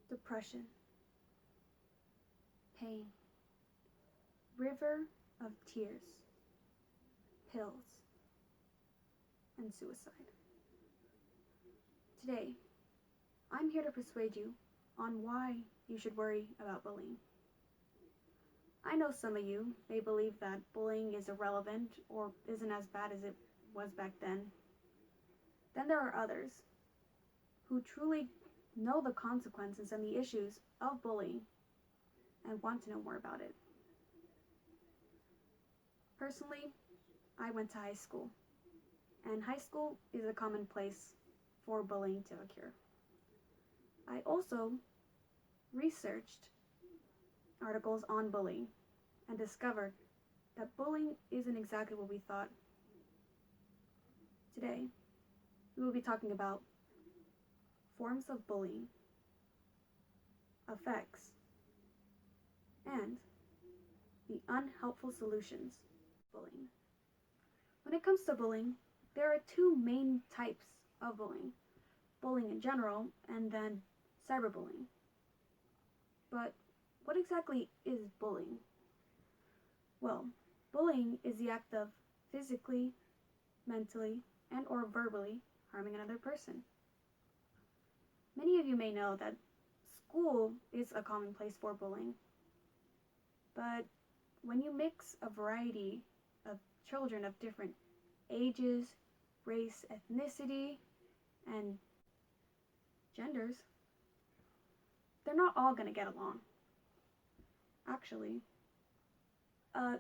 depression, pain, river of tears, pills, and suicide. Today, I'm here to persuade you on why you should worry about bullying. I know some of you may believe that bullying is irrelevant or isn't as bad as it was back then. Then there are others who truly know the consequences and the issues of bullying and want to know more about it. Personally, I went to high school, and high school is a common place for bullying to occur. I also researched articles on bullying and discovered that bullying isn't exactly what we thought. Today, we will be talking about forms of bullying, effects, and the unhelpful solutions of bullying. When it comes to bullying, there are two main types of bullying. Bullying in general, and then cyberbullying. But what exactly is bullying? Well, bullying is the act of physically, mentally, and or verbally harming another person. Many of you may know that school is a common place for bullying. But when you mix a variety of children of different ages, race, ethnicity, and genders, they're not all going to get along. Actually, a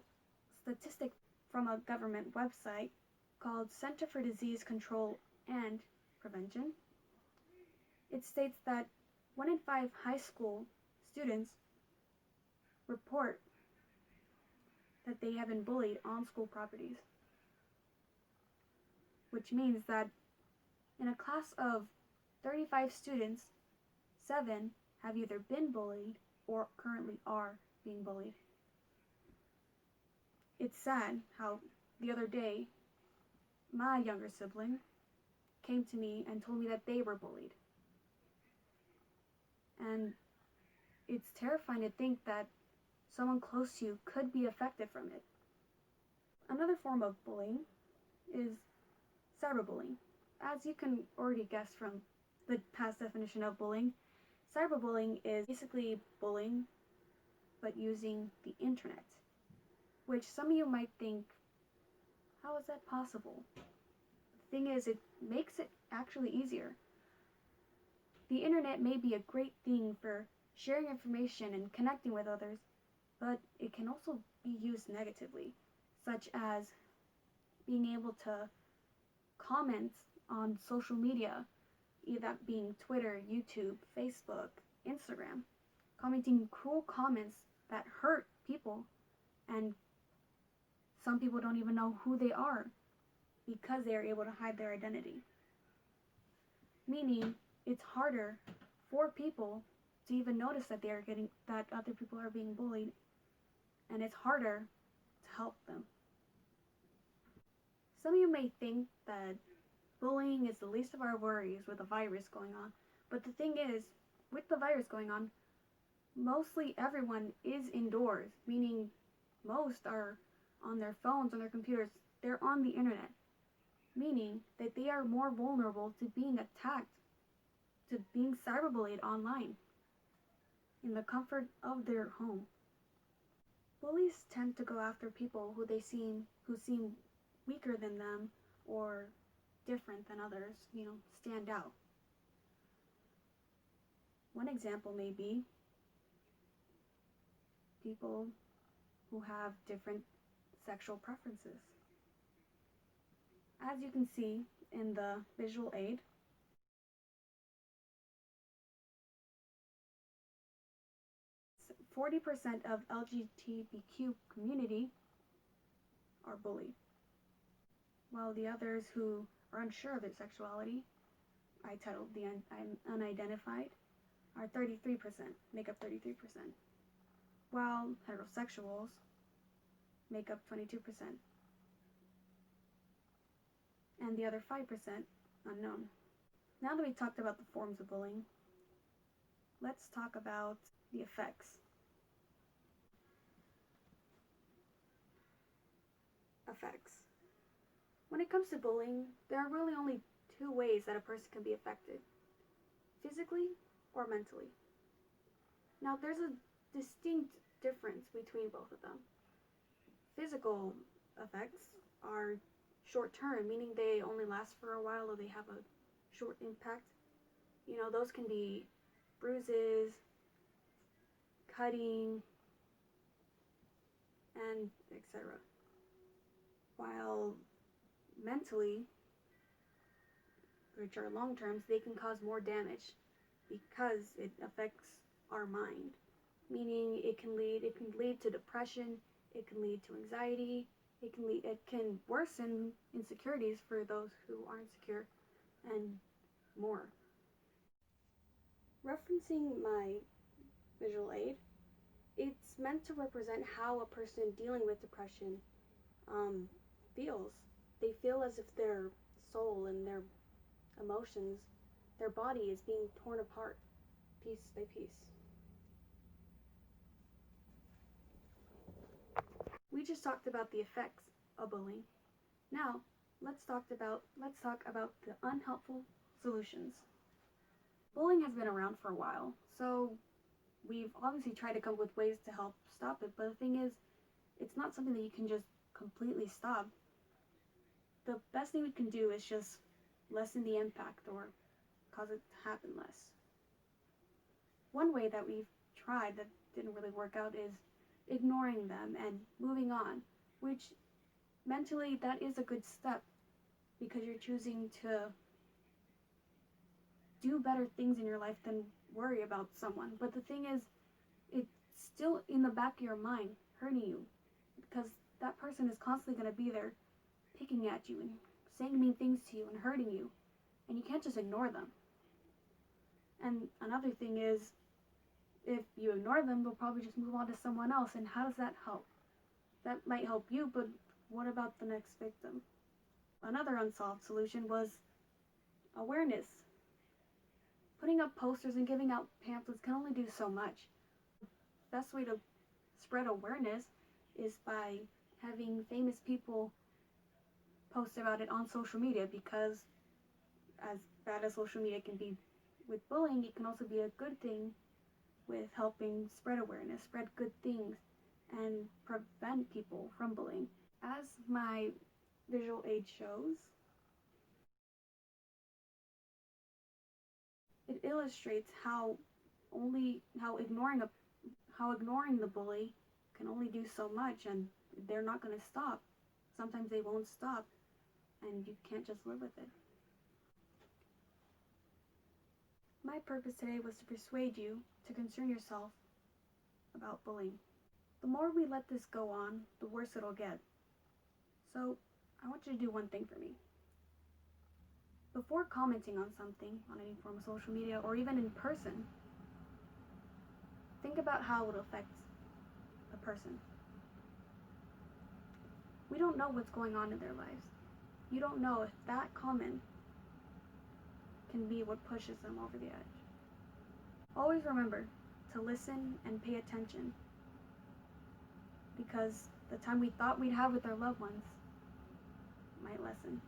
statistic from a government website called Center for Disease Control and Prevention, it states that 1 in 5 high school students report that they have been bullied on school properties, which means that in a class of 35 students, 7 have either been bullied or currently are being bullied. It's sad how the other day, my younger sibling came to me and told me that they were bullied. And it's terrifying to think that someone close to you could be affected from it. Another form of bullying is cyberbullying. As you can already guess from the past definition of bullying, cyberbullying is basically bullying but using the internet, which some of you might think, how is that possible? The thing is, it makes it actually easier. The internet may be a great thing for sharing information and connecting with others, but it can also be used negatively, such as being able to comment on social media, either that being Twitter, YouTube, Facebook, Instagram, commenting cruel comments that hurt people, and some people don't even know who they are because they are able to hide their identity. Meaning, it's harder for people to even notice that that other people are being bullied, and it's harder to help them. Some of you may think that bullying is the least of our worries with a virus going on, but the thing is, with the virus going on, mostly everyone is indoors, meaning most are on their phones, on their computers, they're on the internet, meaning that they are more vulnerable to being attacked, to being cyberbullied online, in the comfort of their home. Bullies tend to go after people who seem weaker than them or different than others, stand out. One example may be people who have different sexual preferences. As you can see in the visual aid, 40% of LGBTQ community are bullied, while the others who are unsure of their sexuality, I titled the unidentified, are 33%, make up 33%, while heterosexuals make up 22%, and the other 5% unknown. Now that we talked about the forms of bullying, let's talk about the effects. Effects. When it comes to bullying, there are really only two ways that a person can be affected: physically or mentally. Now, there's a distinct difference between both of them. Physical effects are short term, meaning they only last for a while or they have a short impact. Those can be bruises, cutting, and etc. While mentally, which are long terms, they can cause more damage because it affects our mind. Meaning it can lead to depression, it can lead to anxiety, it can worsen insecurities for those who aren't secure, and more. Referencing my visual aid, it's meant to represent how a person dealing with depression feels. They feel as if their soul and their emotions, their body is being torn apart piece by piece. We just talked about the effects of bullying. Now, let's talk about the unhelpful solutions. Bullying has been around for a while, so we've obviously tried to come up with ways to help stop it, but the thing is, it's not something that you can just completely stop. The best thing we can do is just lessen the impact or cause it to happen less. One way that we've tried that didn't really work out is ignoring them and moving on, which mentally that is a good step because you're choosing to do better things in your life than worry about someone. But the thing is, it's still in the back of your mind hurting you because that person is constantly going to be there picking at you and saying mean things to you and hurting you, and you can't just ignore them. And another thing is, if you ignore them, they'll probably just move on to someone else, and how does that help? That might help you, but what about the next victim? Another unsolved solution was awareness. Putting up posters and giving out pamphlets can only do so much. The best way to spread awareness is by having famous people post about it on social media, because as bad as social media can be with bullying, it can also be a good thing with helping spread awareness, spread good things, and prevent people from bullying. As my visual aid shows, it illustrates how ignoring the bully can only do so much, and they're not going to stop. Sometimes they won't stop, and you can't just live with it. My purpose today was to persuade you to concern yourself about bullying. The more we let this go on, the worse it'll get. So, I want you to do one thing for me. Before commenting on something on any form of social media or even in person, think about how it affects the person. We don't know what's going on in their lives. You don't know if that comment can be what pushes them over the edge. Always remember to listen and pay attention, because the time we thought we'd have with our loved ones might lessen.